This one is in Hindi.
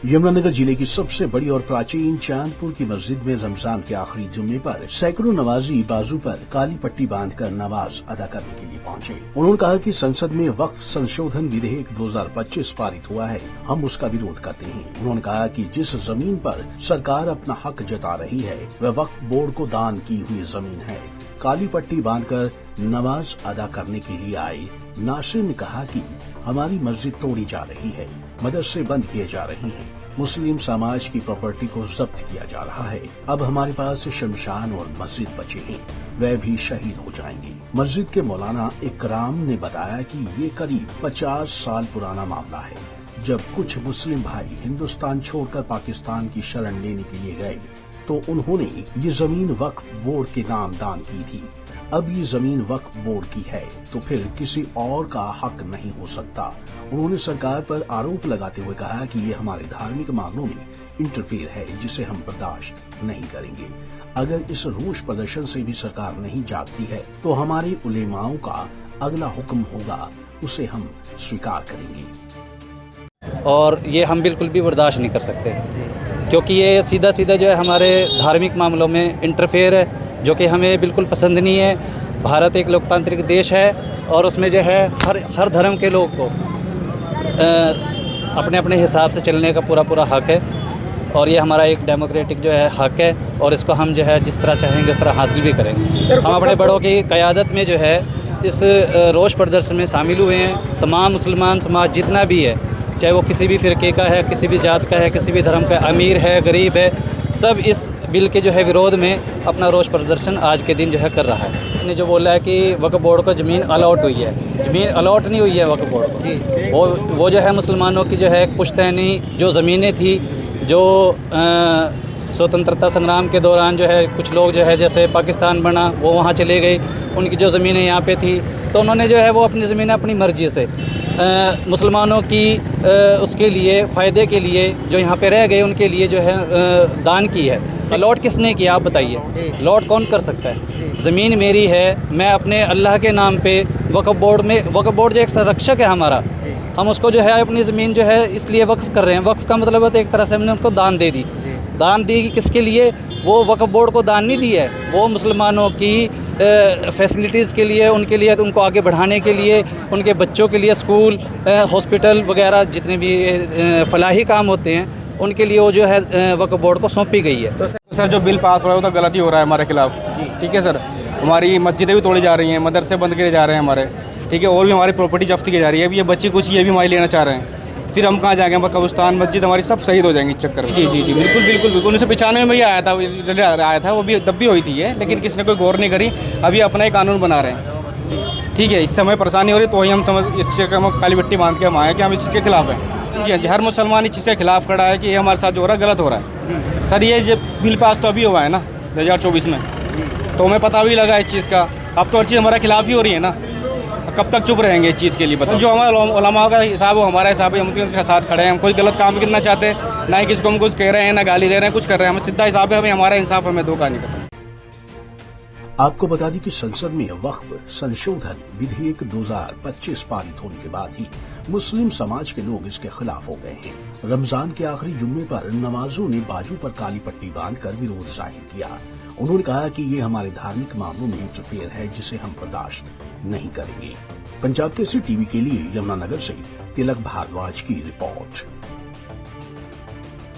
यमुनानगर जिले की सबसे बड़ी और प्राचीन चांदपुर की मस्जिद में रमजान के आखिरी जुम्मे पर सैकड़ों नमाजी बाजू पर काली पट्टी बांधकर नमाज अदा करने के लिए पहुंचे। उन्होंने कहा कि संसद में वक्फ संशोधन विधेयक 2025 पारित हुआ है, हम उसका विरोध करते हैं। उन्होंने कहा कि जिस जमीन पर सरकार अपना हक जता रही है वह वक्फ बोर्ड को दान की हुई जमीन है। काली पट्टी बांधकर नमाज अदा करने के लिए आए नासिर ने कहा कि हमारी मस्जिद तोड़ी जा रही है, मदरसे बंद किए जा रहे हैं, मुस्लिम समाज की प्रॉपर्टी को जब्त किया जा रहा है। अब हमारे पास शमशान और मस्जिद बचे हैं, वह भी शहीद हो जाएंगे। मस्जिद के मौलाना इकराम ने बताया कि ये करीब 50 साल पुराना मामला है। जब कुछ मुस्लिम भाई हिंदुस्तान छोड़कर पाकिस्तान की शरण लेने के लिए गए तो उन्होंने ये जमीन वक्फ बोर्ड के नाम दान की थी। अब ये जमीन वक्फ बोर्ड की है तो फिर किसी और का हक नहीं हो सकता। उन्होंने सरकार पर आरोप लगाते हुए कहा कि ये हमारे धार्मिक मामलों में इंटरफेयर है, जिसे हम बर्दाश्त नहीं करेंगे। अगर इस रोष प्रदर्शन से भी सरकार नहीं जागती है तो हमारे उलेमाओं का अगला हुक्म होगा, उसे हम स्वीकार करेंगे। और ये हम बिल्कुल भी बर्दाश्त नहीं कर सकते, क्योंकि ये सीधा सीधा जो है हमारे धार्मिक मामलों में इंटरफेयर है, जो कि हमें बिल्कुल पसंद नहीं है। भारत एक लोकतांत्रिक देश है और उसमें जो है हर धर्म के लोग को अपने अपने हिसाब से चलने का पूरा हक है, और ये हमारा एक डेमोक्रेटिक जो है हक है, और इसको हम जो है जिस तरह चाहेंगे उस तरह हासिल भी करेंगे। हम अपने बड़ों की क़यादत में जो है इस रोष प्रदर्शन में शामिल हुए हैं। तमाम मुसलमान समाज जितना भी है, चाहे वो किसी भी फ़िरके का है, किसी भी जात का है, किसी भी धर्म का, अमीर है, गरीब है, सब इस बिल के जो है विरोध में अपना रोष प्रदर्शन आज के दिन जो है कर रहा है। ने जो बोला है कि वक्फ बोर्ड को ज़मीन अलॉट हुई है, ज़मीन अलॉट नहीं हुई है वक्फ बोर्ड को। वो जो है मुसलमानों की जो है पुश्तैनी जो ज़मीनें थी, जो स्वतंत्रता संग्राम के दौरान जो है कुछ लोग जो है जैसे पाकिस्तान बना वो वहाँ चले गए, उनकी जो ज़मीनें यहाँ पे थी तो उन्होंने जो है वो अपनी ज़मीनें अपनी मर्ज़ी से मुसलमानों की उसके लिए फ़ायदे के लिए जो यहाँ पे रह गए उनके लिए जो है दान की है। अलॉट किसने किया आप बताइए? अलॉट कौन कर सकता है? ज़मीन मेरी है, मैं अपने अल्लाह के नाम पे वक्फ बोर्ड जो एक संरक्षक है हमारा, हम उसको जो है अपनी ज़मीन जो है इसलिए वक्फ़ कर रहे हैं। वक्फ़ का मतलब है तो एक तरह से हमने उनको दान दे दी। दान दी किसके लिए? वो वक्फ बोर्ड को दान नहीं दी है, वो मुसलमानों की फैसिलिटीज़ के लिए, उनके लिए, उनको आगे बढ़ाने के लिए, उनके बच्चों के लिए स्कूल, हॉस्पिटल वगैरह जितने भी फलाही काम होते हैं उनके लिए वो जो है वक्फ बोर्ड को सौंपी गई है। तो सर जो बिल पास हो रहा है वो तो गलत ही हो रहा है हमारे खिलाफ। ठीक है सर, हमारी मस्जिदें भी तोड़ी जा रही हैं, मदरसे बंद किए जा रहे हैं हमारे, ठीक है, और भी हमारी प्रॉपर्टी जब्त की जा रही है। अभी ये बच्ची कुछ ये भी हमारी लेना चाह रहे हैं, फिर हम कहाँ जाएंगे? कब्रिस्तान, मस्जिद हमारी सब शहीद हो जाएंगी इस चक्कर में। जी बिल्कुल 1995 में ही आया था वो भी, तब भी हुई थी ये, लेकिन किसी ने कोई गौर नहीं करी। अभी अपना ही कानून बना रहे हैं, ठीक है। इस समय परेशानी हो रही तो ही हम समझ इस चीज़ का हम काली पट्टी बांध के हम आए कि हम इस चीज़ के खिलाफ हैं। जी, हर मुसलमान इस चीज़ के खिलाफ खड़ा है कि ये हमारे साथ जो हो रहा है गलत हो रहा है। सर ये जब बिल पास तो अभी हुआ है ना 2024 में, तो हमें पता भी लगा इस चीज़ का। अब तो हर चीज़ हमारे खिलाफ ही हो रही है ना, कब तक चुप रहेंगे इस चीज़ के लिए? बताओ, जो हमारा उलमा का हिसाब है वो हमारा हिसाब है, हम उनके साथ खड़े हैं। हम कोई गलत काम करना चाहते, ना ही किसी को हम कुछ कह रहे हैं, ना गाली दे रहे हैं, कुछ कर रहे हैं। हमें सीधा हिसाब है, हमें हमारा इंसाफ, हमें धोखा नहीं करता। आपको बता दें कि संसद में वक्फ संशोधन विधेयक 2025 पारित होने के बाद ही मुस्लिम समाज के लोग इसके खिलाफ हो गए हैं। रमजान के आखिरी जुम्मे पर नमाजों ने बाजू पर काली पट्टी बांधकर विरोध जाहिर किया। उन्होंने कहा कि ये हमारे धार्मिक मामलों में इंटरफेयर है, जिसे हम बर्दाश्त नहीं करेंगे। पंजाब केसरी टीवी के लिए यमुनानगर से तिलक भारद्वाज की रिपोर्ट।